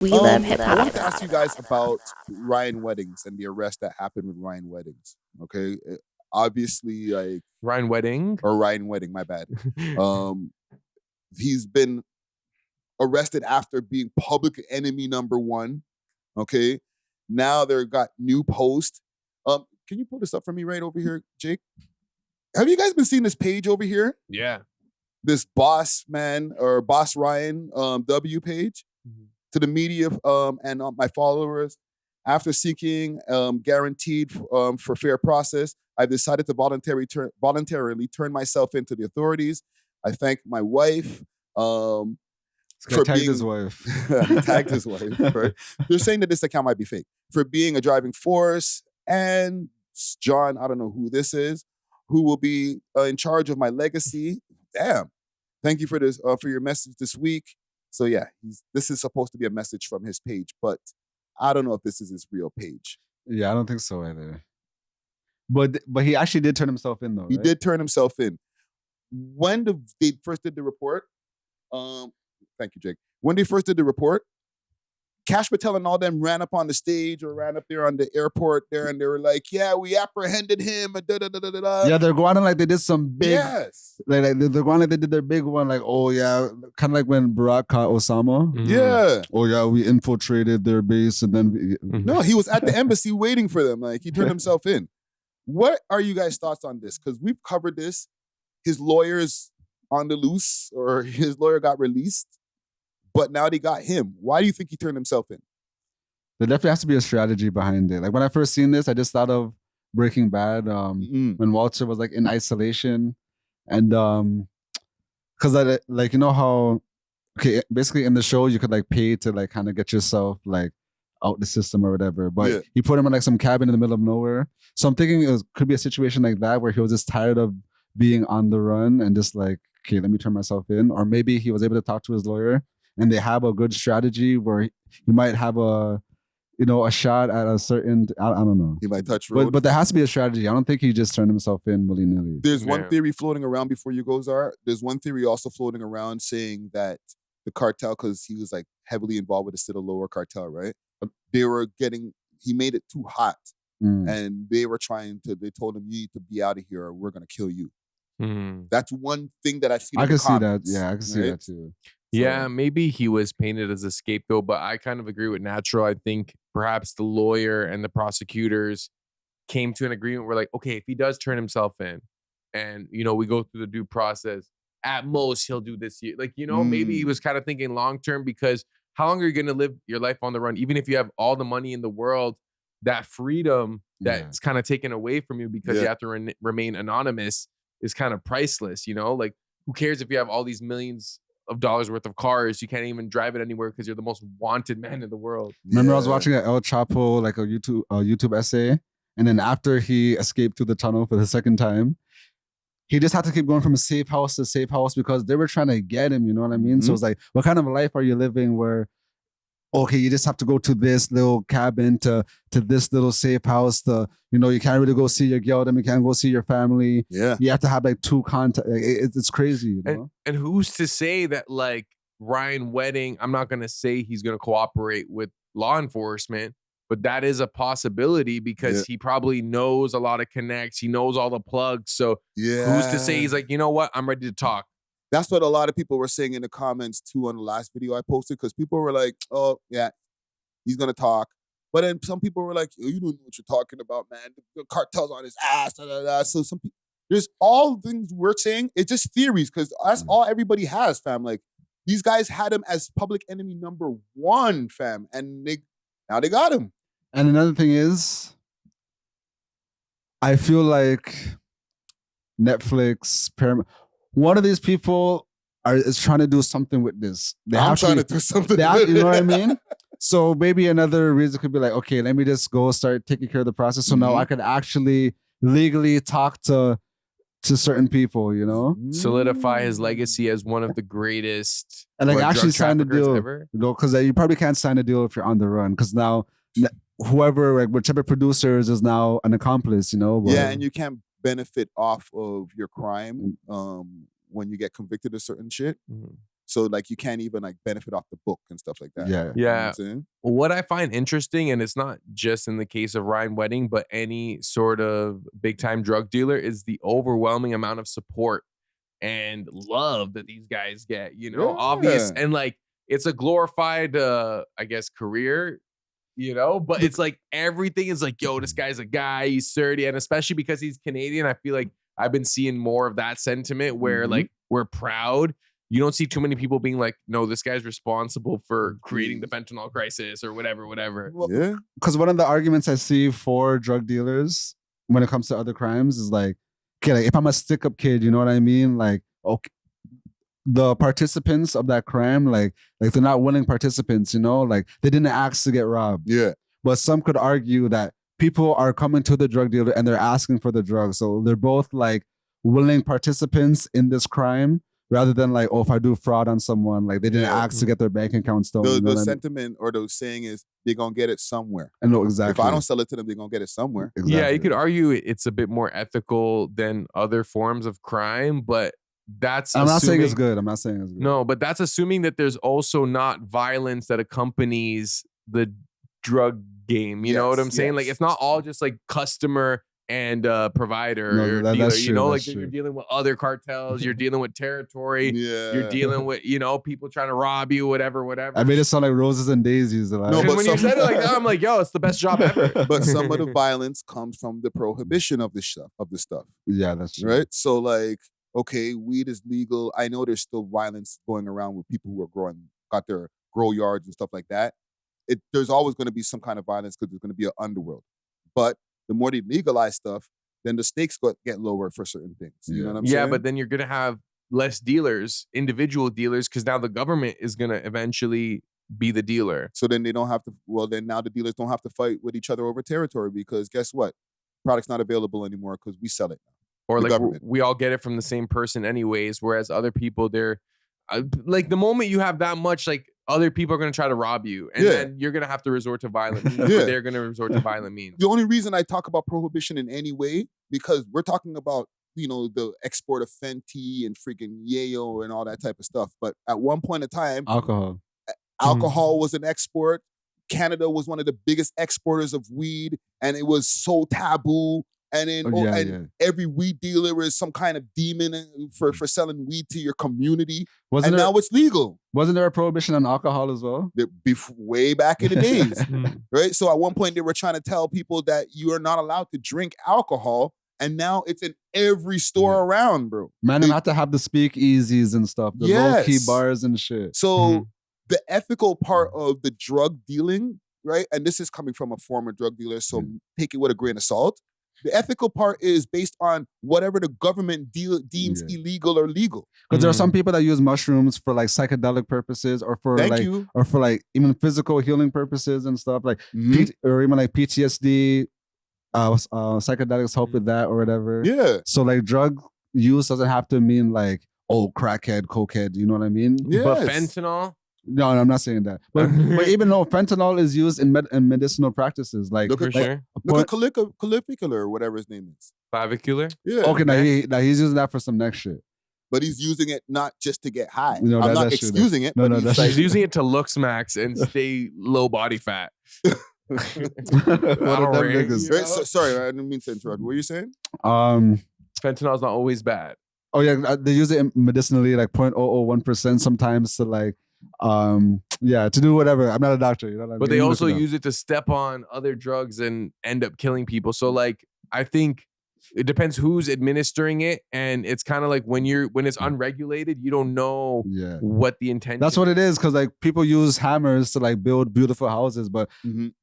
We love hip I wanted hop. to ask you guys about Ryan Weddings and the arrest that happened with Ryan Weddings. Okay, obviously, like Ryan Wedding. or Ryan Wedding, my bad. Um, he's been arrested after being public enemy number one. Okay, now they got new post. Can you pull this up for me right over here, Jake? Have you guys been seeing this page over here? Yeah. This boss man or boss Ryan W page to the media and my followers. After seeking guaranteed for fair process, I've decided to voluntarily turn myself into the authorities. I thank my wife for tagged his wife. He tagged his wife. Right? They're saying that this account might be fake for being a driving force. And John, I don't know who this is, who will be in charge of my legacy. Damn. Thank you for this for your message this week. So yeah, this is supposed to be a message from his page, but I don't know if this is his real page. Yeah, I don't think so either. But he actually did turn himself in though. He right? did turn himself in. When they first did the report, thank you, Jake. When they first did the report, Cash Patel and all them ran up on the stage or ran up there on the airport there, and they were like, "Yeah, we apprehended him." Yeah, they're going on like they did some big. Yes. Like they're going like they did their big one. Like, oh yeah, kind of like when Barack caught Osama. Mhm. Yeah. Oh yeah, we infiltrated their base and then. No, he was at the embassy waiting for them. Like he turned himself in. What are you guys' thoughts on this? Because we've covered this. His lawyer's on the loose, or his lawyer got released. But now they got him. Why do you think he turned himself in? There definitely has to be a strategy behind it. Like when I first seen this, I just thought of Breaking Bad when Walter was like in isolation, and because I like you know how basically in the show you could like pay to like kind of get yourself like out the system or whatever, but he put him in like some cabin in the middle of nowhere. So I'm thinking it could be a situation like that where he was just tired of being on the run and just like, okay, let me turn myself in, or maybe he was able to talk to his lawyer. And they have a good strategy where he might have a shot at a certain, I don't know. He might touch road. But there has to be a strategy. I don't think he just turned himself in willy-nilly. There's one theory floating around before you go, Zara. There's one theory also floating around saying that the cartel, because he was like heavily involved with the Sinaloa cartel, right? He made it too hot. And they told him, you need to be out of here or we're going to kill you. That's one thing that I've seen. I can see that. Yeah, I can see that too. Yeah, maybe he was painted as a scapegoat, but I kind of agree with Natural. I think perhaps the lawyer and the prosecutors came to an agreement where like, okay, if he does turn himself in and, we go through the due process, at most he'll do this year. Like, maybe he was kind of thinking long-term, because how long are you going to live your life on the run? Even if you have all the money in the world, that freedom that's kind of taken away from you because you have to remain anonymous is kind of priceless, Like, who cares if you have all these millions of dollars worth of cars, you can't even drive it anywhere because you're the most wanted man in the world. Remember I was watching an El Chapo, like a YouTube essay, and then after he escaped through the tunnel for the second time, he just had to keep going from safe house to safe house because they were trying to get him, you know what I mean? So it's like, what kind of a life are you living where, okay, you just have to go to this little cabin to this little safe house to, you can't really go see your girl, then you can't go see your family. Yeah. You have to have like two contact. It's crazy, And who's to say that like Ryan Wedding, I'm not going to say he's going to cooperate with law enforcement, but that is a possibility because he probably knows a lot of connects. He knows all the plugs. So who's to say he's like, you know what? I'm ready to talk. That's what a lot of people were saying in the comments too on the last video I posted, because people were like, oh, yeah, he's going to talk. But then some people were like, oh, you don't know what you're talking about, man. The cartel's on his ass. Da, da, da. So some people, there's all things we're saying. It's just theories because that's all everybody has, fam. Like these guys had him as public enemy number one, fam. And now they got him. And another thing is, I feel like Netflix, Paramount, one of these people is trying to do something with this. I'm trying to do something. You know what I mean? So maybe another reason could be like, okay, let me just go start taking care of the process. So now I could actually legally talk to certain people, solidify his legacy as one of the greatest. And like actually sign the deal, because you probably can't sign a deal if you're on the run. Because now whoever, like whichever producers is now an accomplice, But, and you can't benefit off of your crime when you get convicted of certain shit. So like you can't even like benefit off the book and stuff like that. Yeah. You know what Yeah. I'm saying? What I find interesting, and it's not just in the case of Ryan Wedding, but any sort of big time drug dealer, is the overwhelming amount of support and love that these guys get, you know, obvious. Yeah. And like, it's a glorified, I guess, career, you know, but it's like everything is like, yo, this guy's a guy, he's 30. And especially because he's Canadian, I feel like I've been seeing more of that sentiment where like we're proud. You don't see too many people being like, no, this guy's responsible for creating the fentanyl crisis or whatever. Yeah. Because one of the arguments I see for drug dealers when it comes to other crimes is like, okay, like if I'm a stick-up kid, you know what I mean? Like, okay, the participants of that crime, like they're not willing participants, you know? Like they didn't ask to get robbed. Yeah. But some could argue that people are coming to the drug dealer and they're asking for the drug. So they're both like willing participants in this crime rather than like, oh, if I do fraud on someone, like they didn't ask to get their bank account stolen. The sentiment or the saying is they're going to get it somewhere. I know, exactly. If I don't sell it to them, they're going to get it somewhere. Exactly. Yeah, you could argue it's a bit more ethical than other forms of crime, but that's I'm not saying it's good. I'm not saying it's good. No, but that's assuming that there's also not violence that accompanies the drug game. You know what I'm saying? Like it's not all just like customer and provider or dealer. That's you true, know, like that's you're true. dealing with other cartels, you're dealing with territory, Yeah. you're dealing with, you know, people trying to rob you, whatever. I made it sound like roses and daisies. Like, No, but when you said it like that, I'm like, yo, it's the best job ever. But some of the violence comes from the prohibition of the stuff. Yeah, that's true. Right? So like, okay, weed is legal. I know there's still violence going around with people who are got their grow yards and stuff like that. There's always going to be some kind of violence because there's going to be an underworld. But the more they legalize stuff, then the stakes get lower for certain things. You know what I'm saying? Yeah, but then you're going to have less dealers, individual dealers, because now the government is going to eventually be the dealer. So then they don't have to, then now the dealers don't have to fight with each other over territory because guess what? Product's not available anymore because we sell it now. Or like we all get it from the same person anyways, whereas other people, they're like the moment you have that much, like other people are going to try to rob you and then you're going to have to resort to violent means. They're going to resort to violent means. The only reason I talk about prohibition in any way, because we're talking about, you know, the export of Fenty and freaking Yayo and all that type of stuff. But at one point in time, alcohol was an export. Canada was one of the biggest exporters of weed and it was so taboo. And then every weed dealer is some kind of demon for selling weed to your community. Now it's legal. Wasn't there a prohibition on alcohol as well? Way back in the days, right? So at one point they were trying to tell people that you are not allowed to drink alcohol. And now it's in every store around, bro. Man, you have to have the speakeasies and stuff, the low-key bars and shit. So the ethical part of the drug dealing, right? And this is coming from a former drug dealer, so take it with a grain of salt. The ethical part is based on whatever the government deems illegal or legal. Because there are some people that use mushrooms for like psychedelic purposes or for even physical healing purposes and stuff like or even like PTSD, psychedelics help with that or whatever. Yeah. So like drug use doesn't have to mean like, oh, crackhead, cokehead, you know what I mean? Yes. But fentanyl? No, I'm not saying that. But even though fentanyl is used in medicinal practices, like look at Clavicular or whatever his name is. Clavicular? Yeah. Okay, now he's using that for some next shit. But he's using it not just to get high. No, I'm not excusing it. No, he's using it to look smacks and stay low body fat. Sorry, I didn't mean to interrupt. What were you saying? Fentanyl's not always bad. Oh yeah, they use it medicinally, like 0.001% sometimes to like to do whatever. I'm not a doctor, you know what I mean? But they also use it to step on other drugs and end up killing people. So like I think it depends who's administering it, and it's kind of like when it's unregulated, you don't know what the intention. That's what it is, because like people use hammers to like build beautiful houses, but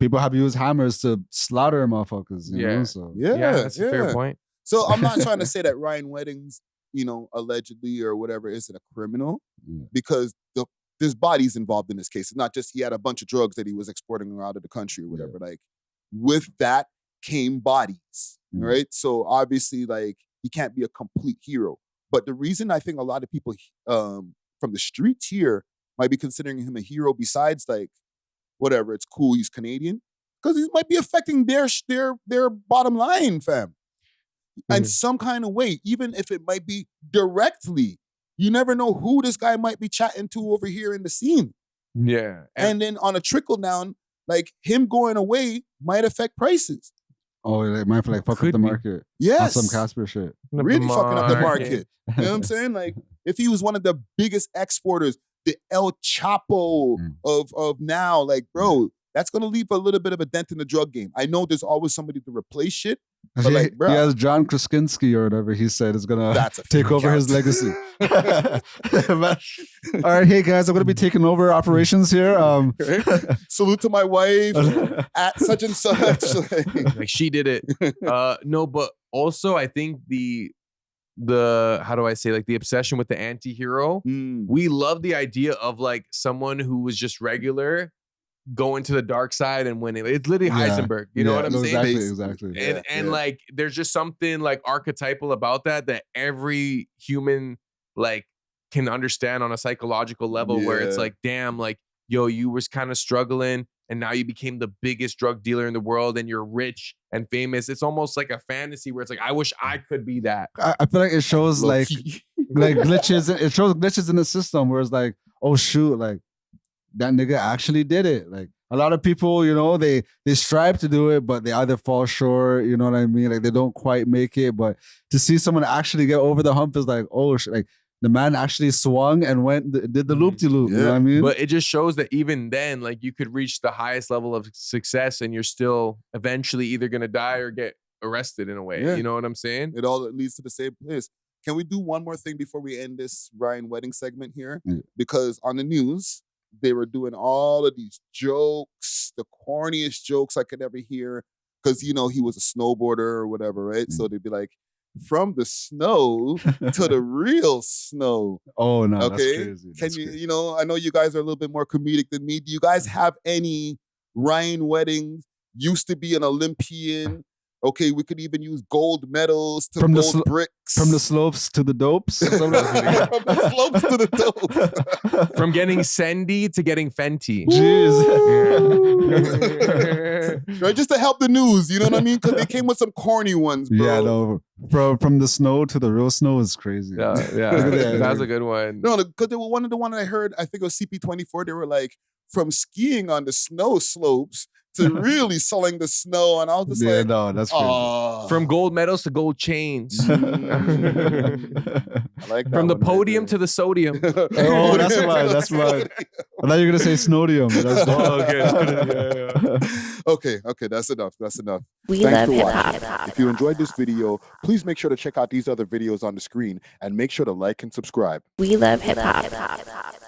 people have used hammers to slaughter motherfuckers. You know? So that's a fair point. So I'm not trying to say that Ryan Wedding's, you know, allegedly or whatever isn't a criminal, because there's bodies involved in this case. It's not just he had a bunch of drugs that he was exporting out of the country or whatever. Like with that came bodies, right? So obviously, like he can't be a complete hero. But the reason I think a lot of people from the streets here might be considering him a hero, besides like whatever, it's cool he's Canadian, because he might be affecting their bottom line, fam, in some kind of way, even if it might be directly you never know who this guy might be chatting to over here in the scene. Yeah. And then on a trickle down, like him going away might affect prices. Oh, it might like fuck up the market. Yes. On some Casper shit. Really fucking up the market. You know what I'm saying? Like, if he was one of the biggest exporters, the El Chapo of now, like, bro, that's gonna leave a little bit of a dent in the drug game. I know there's always somebody to replace shit, but like, bro, he has John Krasinski or whatever he said is gonna take over his legacy. All right, hey guys, I'm gonna be taking over operations here. Salute to my wife at such and such. Like she did it. No, but also I think the how do I say, like the obsession with the anti-hero. We love the idea of like someone who was just regular going to the dark side and winning. It's literally Heisenberg. You know what I'm saying? Exactly. And like there's just something like archetypal about that every human like can understand on a psychological level where it's like, damn, like, yo, you was kind of struggling and now you became the biggest drug dealer in the world and you're rich and famous. It's almost like a fantasy where it's like, I wish I could be that. I feel like it shows like glitches. It shows glitches in the system where it's like, oh shoot, like that nigga actually did it. Like a lot of people, you know, they strive to do it, but they either fall short, you know what I mean? Like they don't quite make it. But to see someone actually get over the hump is like, oh shit, like the man actually swung and did the loop-de-loop. You know what I mean? But it just shows that even then, like you could reach the highest level of success and you're still eventually either gonna die or get arrested in a way. You know what I'm saying? It all leads to the same place. Can we do one more thing before we end this Ryan wedding segment here? Because on the news, they were doing all of these jokes, the corniest jokes I could ever hear. Because, you know, he was a snowboarder or whatever, right? So they'd be like, from the snow to the real snow. Oh, no, okay? that's crazy. Can you, you know, I know you guys are a little bit more comedic than me. Do you guys have any Ryan weddings? Used to be an Olympian. Okay, we could even use gold medals to gold bricks. From the slopes to the dopes. From the slopes to the dopes. From getting Sendy to getting Fenty. Jeez. Right, just to help the news, you know what I mean? Because they came with some corny ones, bro. Yeah, no. From the snow to the real snow is crazy. Yeah, that's a good one. No, because they were one of the one I heard, I think it was CP24, they were like, from skiing on the snow slopes to really selling the snow. And I was just like, no, that's crazy. From gold medals to gold chains. I like that. From the podium to the sodium. Oh, that's mine. That's mine. I thought you were going to say snodium. Okay, that's enough. That's enough. We Thanks love for hip watching. hop. If you enjoyed this video, please make sure to check out these other videos on the screen and make sure to like and subscribe. We love hip hop.